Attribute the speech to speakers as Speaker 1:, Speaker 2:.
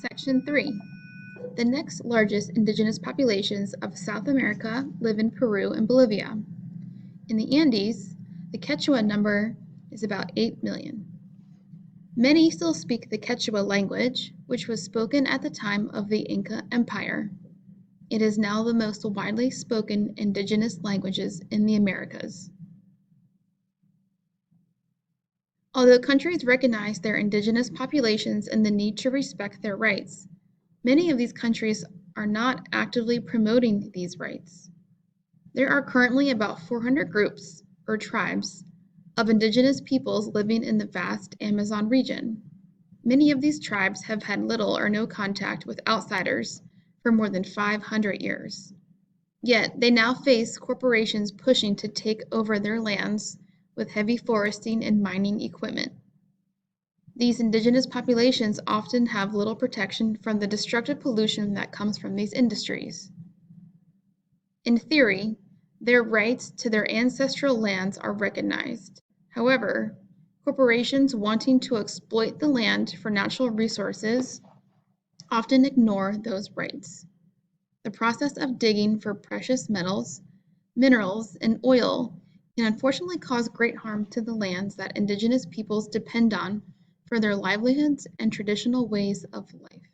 Speaker 1: Section 3. The next largest indigenous populations of South America live in Peru and Bolivia. In the Andes, the Quechua number is about 8 million. Many still speak the Quechua language, which was spoken at the time of the Inca Empire. It is now the most widely spoken indigenous languages in the Americas. Although countries recognize their indigenous populations and the need to respect their rights, many of these countries are not actively promoting these rights. There are currently about 400 groups, or tribes, of indigenous peoples living in the vast Amazon region. Many of these tribes have had little or no contact with outsiders for more than 500 years. Yet they now face corporations pushing to take over their lands with heavy foresting and mining equipment. These indigenous populations often have little protection from the destructive pollution that comes from these industries. In theory, their rights to their ancestral lands are recognized. However, corporations wanting to exploit the land for natural resources often ignore those rights. The process of digging for precious metals, minerals, and oil can unfortunately cause great harm to the lands that indigenous peoples depend on for their livelihoods and traditional ways of life.